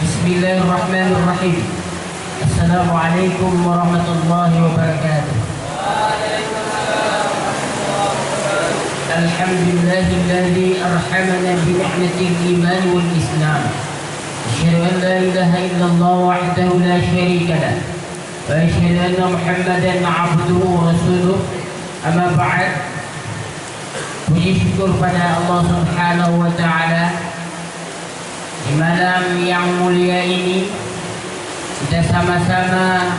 Bismillahirrahmanirrahim. Assalamualaikum warahmatullahi wabarakatuh. Alhamdulillahilladzi arhamana bi ni'matil iman wal islam. Asyhadu an la ilaha illallah wahdahu la syarika lah. Wa asyhadu anna Muhammadan 'abduhu wa rasuluh. Amma ba'd. Puji syukur pada Allah Subhanahu wa taala. Di malam yang mulia ini kita sama-sama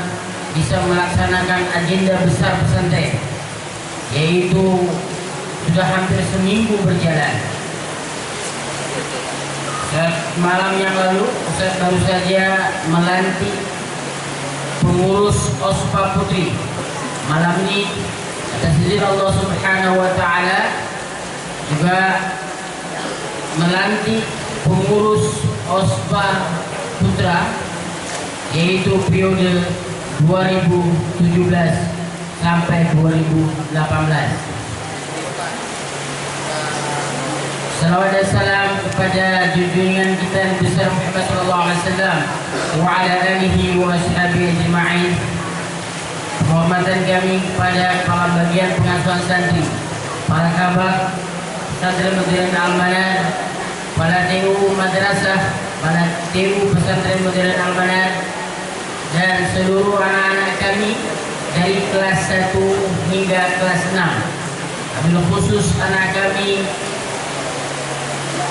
bisa melaksanakan agenda besar pesantren, yaitu sudah hampir seminggu berjalan. Malam yang lalu Ustaz baru saja melantik pengurus OSPA Putri. Malam ini atas izin Allah Subhanahu wa taala juga melantik pengurus OSPA Putra, yaitu periode 2017 sampai 2018. Salawat dan salam kepada junjungan kita Nabi besar Muhammad sallallahu alaihi wasallam wa ala alihi wa ashabihi ajma'in. Penghormatan kami kepada para bagian pengasuhan santri, para kabak pesantren modern Al-Manat, para TU madrasah, para TU pesantren modern Al-Manat, dan seluruh anak-anak kami dari kelas 1 hingga kelas 6. Wabil khusus anak kami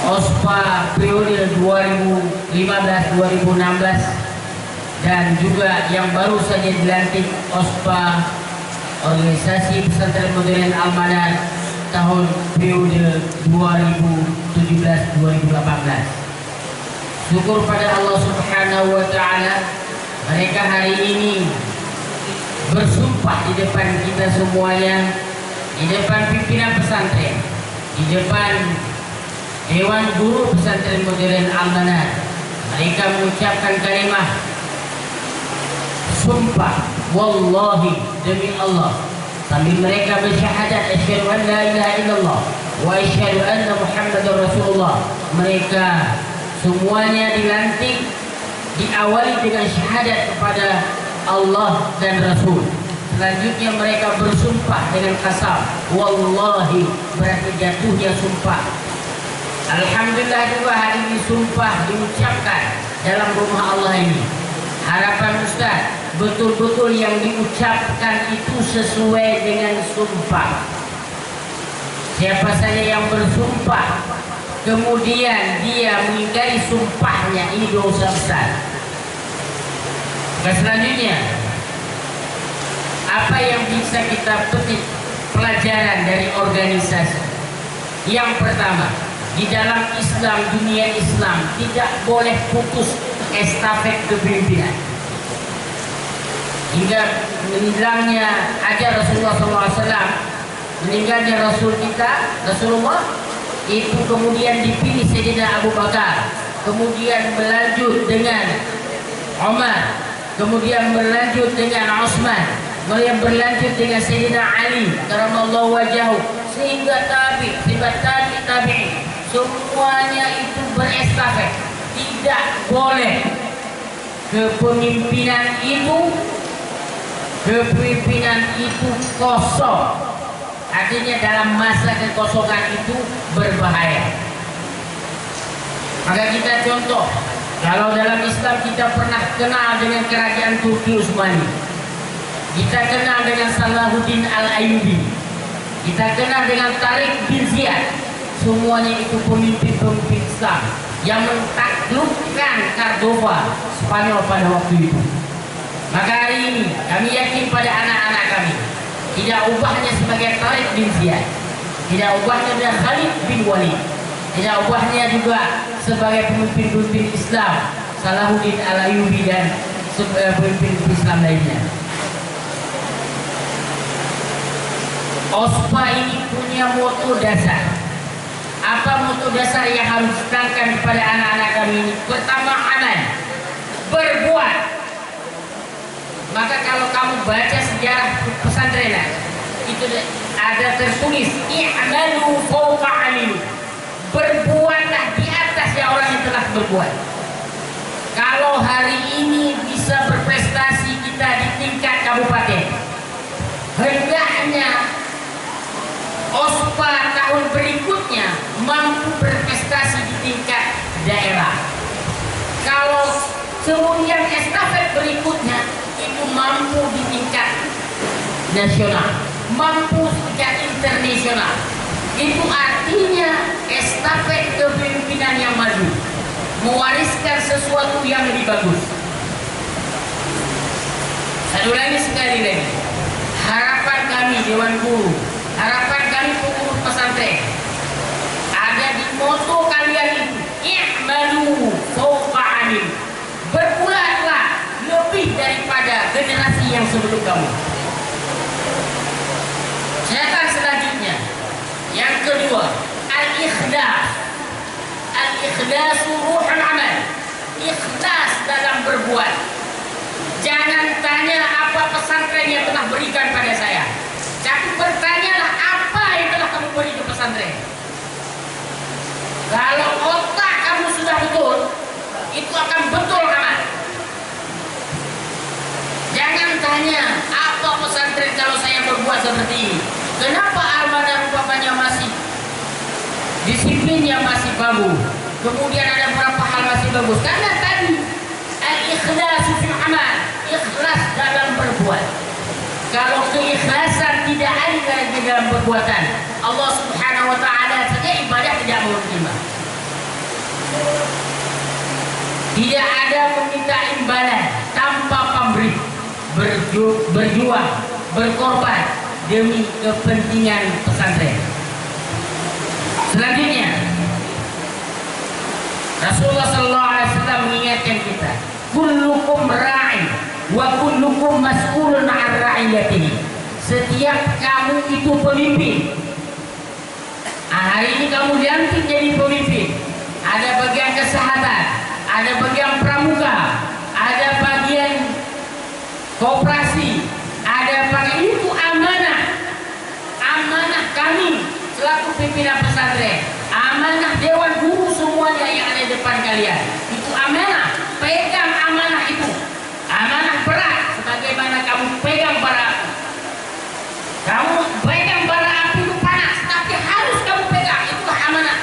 OSPA periode 2015-2016 dan juga yang baru saja dilantik OSPA Organisasi Pesantren Modern Al-Manat tahun periode 2017-2018. Syukur pada Allah Subhanahu wa taala, mereka hari ini bersumpah di depan kita semuanya, di depan pimpinan pesantren, di depan Dewan Guru Pesantren Modern Al-Manat. Mereka mengucapkan kalimat sumpah wallahi, demi Allah, sambil mereka bersyahadat asyhadu an la ilaha illallah wa asyhadu anna Muhammadar Rasulullah. Mereka semuanya dilantik diawali dengan syahadat kepada Allah dan Rasul. Selanjutnya mereka bersumpah dengan kasam wallahi, berarti jatuhnya sumpah. Alhamdulillah juga hari ini sumpah diucapkan dalam rumah Allah ini. Harapan Ustaz, betul-betul yang diucapkan itu sesuai dengan sumpah. Siapa saja yang bersumpah kemudian dia mengingkari sumpahnya, ini dosa besar. Selanjutnya, apa yang bisa kita petik pelajaran dari organisasi? Yang pertama, di dalam Islam, dunia Islam tidak boleh putus estafet kepemimpinan. Hingga meninggalnya ajar Rasulullah SAW, meninggalnya Rasul kita, Rasulullah, itu kemudian dipilih Sayyidina Abu Bakar, kemudian berlanjut dengan Umar, kemudian berlanjut dengan Utsman, kemudian berlanjut dengan Sayyidina Ali karamallahu wajahu, sehingga tabi'in, semuanya itu berestafet. Tidak boleh kepemimpinan itu kosong. Artinya dalam masa kekosongan itu berbahaya. Maka kita contoh, kalau dalam Islam kita pernah kenal dengan kerajaan Turki Utsmani, kita kenal dengan Salahuddin Al-Ayyubi, kita kenal dengan Tariq bin Ziyad. Semuanya itu pemimpin-pemimpin Islam yang mentaklukkan Cordoba, Spanyol pada waktu itu. Maka hari ini kami yakin pada anak-anak kami, tidak ubahnya sebagai Tariq bin Ziyad, tidak ubahnya dengan Khalid bin Walid, tidak ubahnya juga sebagai pemimpin-pemimpin Islam Salahuddin Al-Ayyubi dan pemimpin Islam lainnya. OSPA ini punya moto dasar. Apa moto dasar yang harus ditanamkan kepada anak-anak kami ini? Pertama, aman, berbuat. Maka kalau kamu baca sejarah pesantren itu ada tertulis i'malu fawqa 'amilu, berbuatlah di atas yang orang yang telah berbuat. berikutnya mampu berprestasi di tingkat daerah. Kalau kemudian estafet berikutnya itu mampu di tingkat nasional, mampu di tingkat internasional. Itu artinya estafet kepemimpinan yang maju, mewariskan sesuatu yang lebih bagus. Saya ulangi sekali lagi, harapan kami Dewan Guru, harapan kami pengurus pesantren, ada di moto kalian itu, i'malu fawqa 'amil. Berbuatlah lebih daripada generasi yang sebelum kamu. Catatan selanjutnya, yang kedua, al-ikhlas. Al-ikhlas ruhul amal. Ikhlas dalam berbuat. Jangan tanya apa pesantren yang telah berikan pada saya, tapi bertanyalah apa yang telah kamu beri ke pesantren. Kalau otak kamu sudah betul, itu akan betul amal. Jangan tanya apa pesantren kalau saya berbuat seperti ini. Kenapa amanah bapaknya masih disiplinnya masih bagus, kemudian ada beberapa hal masih bagus? Karena tadi al-ikhlas fil amal, ikhlas dalam berbuat. Kalau keikhlasan tidak ada di dalam perbuatan, Allah Subhanahu wa taala saja ibadah tidak mau terima. Tidak ada meminta imbalan tanpa pamrih, berjuang, berkorban demi kepentingan pesantren. Selanjutnya, Rasulullah SAW mengingatkan kita, kullukum ra'in wa kullukum mas'ulun 'an ra'iyatihi. Setiap kamu itu pemimpin. Hari ini kamu dilantik jadi pemimpin. Ada bagian kesehatan, ada bagian pramuka, ada bagian koperasi, ada bagian itu amanah. Amanah kami selaku pimpinan pesantren, amanah Dewan Guru semuanya yang ada di depan kalian. Itu amanah. Pegang amanah itu. Amanah berat, sebagaimana kamu pegang bara api. Kamu pegang bara api itu panas, tapi harus kamu pegang. Itulah amanah.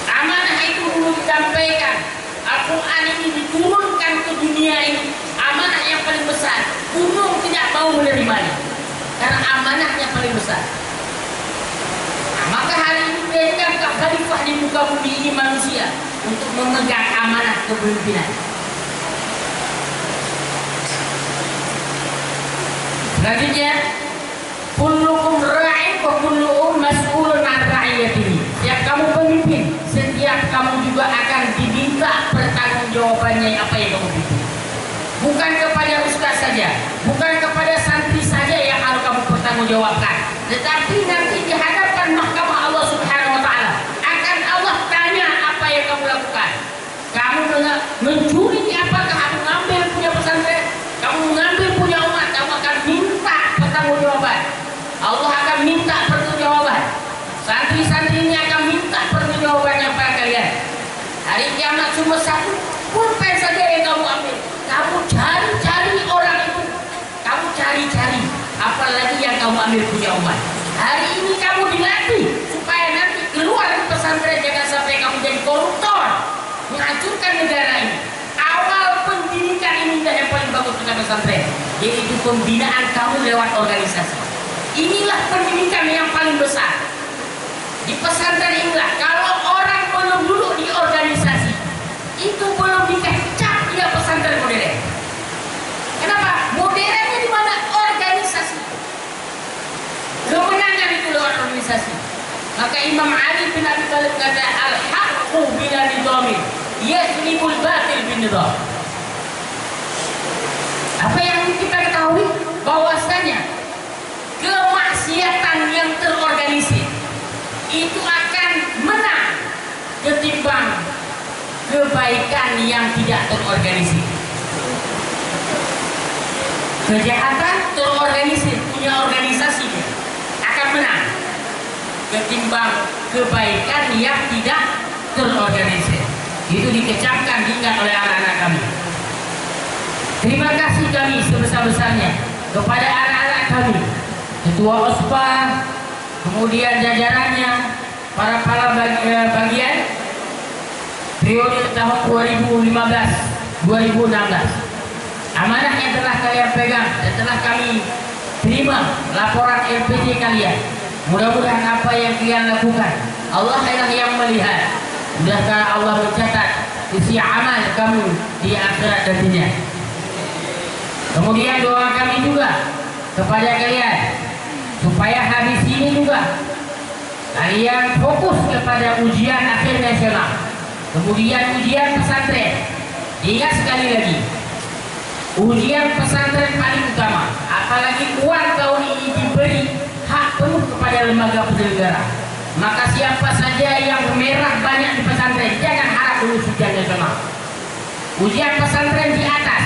Amanah itu dulu disampaikan. Al-Quran ini diturunkan ke dunia ini. Amanah yang paling besar. Gunung tidak mau menerimanya karena amanahnya paling besar. Nah, maka hari ini pegang khalifah di muka bumi ini manusia untuk memegang amanah kepemimpinan. Selanjutnya, kullukum ra'in wa kullukum mas'ulun 'an ra'iyatihi. Setiap kamu pemimpin, setiap kamu juga akan diminta pertanggungjawabannya apa yang kamu pimpin. Bukan kepada ustaz saja, bukan kepada santri saja yang harus kamu pertanggungjawabkan, tetapi nanti di hadapan mahkamah Allah Subhanahu wa taala akan Allah tanya apa yang kamu lakukan. Kamu mencuri, apakah kamu mengambil punya pesantren? Kamu mengambil punya umat, kamu akan minta pertanggungjawaban. Allah akan minta pertanggungjawaban. Santri-santrinya akan minta pertanggungjawabannya pada kalian. Hari kiamat cuma satu, pulpen saja yang kamu ambil. Kamu cari-cari orang itu, kamu cari-cari, apalagi yang kamu ambil punya umat. Hari ini kamu dilatih supaya nanti keluar dari pesantren jangan sampai kamu jadi koruptor, menghancurkan negara ini. Awal pendidikan ini yang paling bagus dengan pesantren, yaitu pembinaan kamu lewat organisasi. Inilah pendidikan yang paling besar. Di pesantren inilah, kalau orang belum duduk di organisasi, itu belum dikecap dia pesantren modern. Kenapa? Modernnya di mana? Organisasi. Kemenangan itu lewat organisasi. Maka Imam Ali bin Abi Thalib kata, al-haqqu bila nidhamin yasribul batil bin nidham. Apa yang kita ketahui? Bahwasanya kemaksiatan yang terorganisir itu akan menang ketimbang kebaikan yang tidak terorganisir. Kejahatan terorganisir, punya organisasinya, akan menang ketimbang kebaikan yang tidak terorganisir. Itu dikecamkan, diingat oleh anak-anak kami. Terima kasih kami sebesar-besarnya kepada anak-anak kami, Ketua OSPA, kemudian jajarannya, para bagian periode tahun 2015-2016. Amanah yang telah kalian pegang dan telah kami terima laporan LPG kalian. Mudah-mudahan apa yang kalian lakukan, Allah lah yang melihat. Mudahkah Allah mencatat isi amal kamu di akhirat nantinya. Kemudian doa kami juga kepada kalian supaya habis ini juga kalian fokus kepada ujian akhir nasional, kemudian ujian pesantren. Ingat sekali lagi, ujian pesantren paling utama, apalagi uang tahun ini diberi hak penuh kepada lembaga penyelenggara. Maka siapa saja yang merah banyak di pesantren, jangan harap lulus ujian nasional. Ujian pesantren di atas,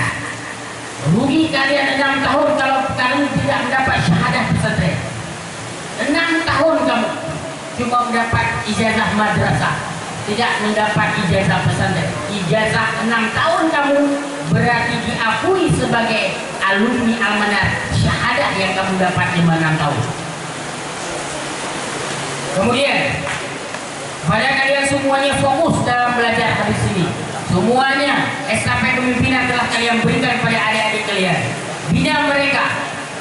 rugi kalian 6 tahun kalau kamu tidak mendapat syahadah pesantren. 6 tahun kamu cuma mendapat ijazah madrasah, tidak mendapat ijazah pesantren. Ijazah 6 tahun kamu berarti diakui sebagai alumni almanar syahadah yang kamu dapat 5-6 tahun. Kemudian pada kalian semuanya fokus dalam belajar hadis ini. Semuanya estafet kepemimpinan telah kalian berikan pada adik-adik kalian. Bina mereka.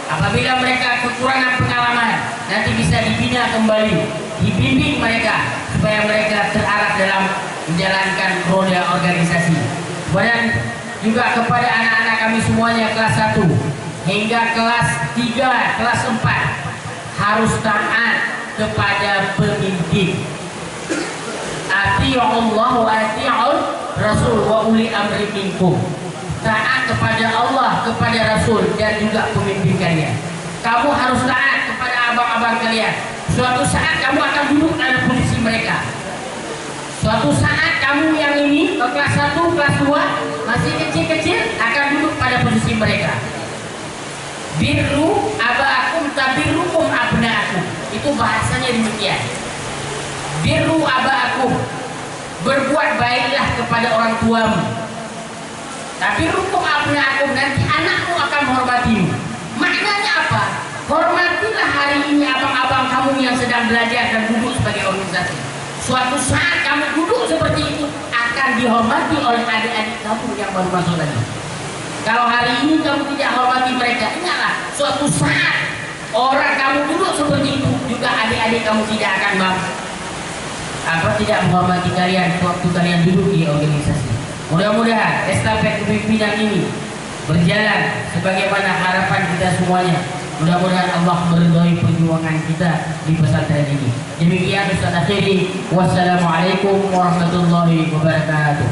Apabila mereka kekurangan pengalaman, nanti bisa dibina kembali, dibimbing mereka supaya mereka terarah dalam menjalankan roda organisasi. Dan juga kepada anak-anak kami semuanya kelas 1 hingga kelas 3, kelas 4 harus taat kepada pemimpin. Ati'ullah wa ati'ur Rasul wa uli amri minkum. Taat kepada Allah, kepada Rasul dan juga pemimpin kalian. Kamu harus taat kepada abang-abang kalian. Suatu saat kamu akan duduk dalam posisi mereka. Suatu saat kamu yang ini kelas 1, kelas 2 masih kecil-kecil akan duduk pada posisi mereka. Birru abaakum tabirrukum abnaakum. Itu bahasanya demikian. Birru abaakum, berbuat baiklah kepada orang tuamu. Tabirrukum abnaakum, nanti anakmu akan menghormatimu. Maknanya apa? Hormatilah hari ini abang-abang kamu yang sedang belajar dan duduk sebagai organisasi. Suatu saat kamu duduk seperti itu akan dihormati oleh adik-adik kamu yang baru masuk lagi. Kalau hari ini kamu tidak hormati mereka, ingatlah suatu saat orang kamu duduk seperti itu juga adik-adik kamu tidak akan tidak menghormati kalian waktu kalian duduk di organisasi. Mudah-mudahan estafet kepemimpinan ini berjalan sebagaimana harapan kita semuanya. Mudah-mudahan Allah meridhai perjuangan kita di pesantren ini. Demikian Ustaz akhiri. Wassalamualaikum warahmatullahi wabarakatuh.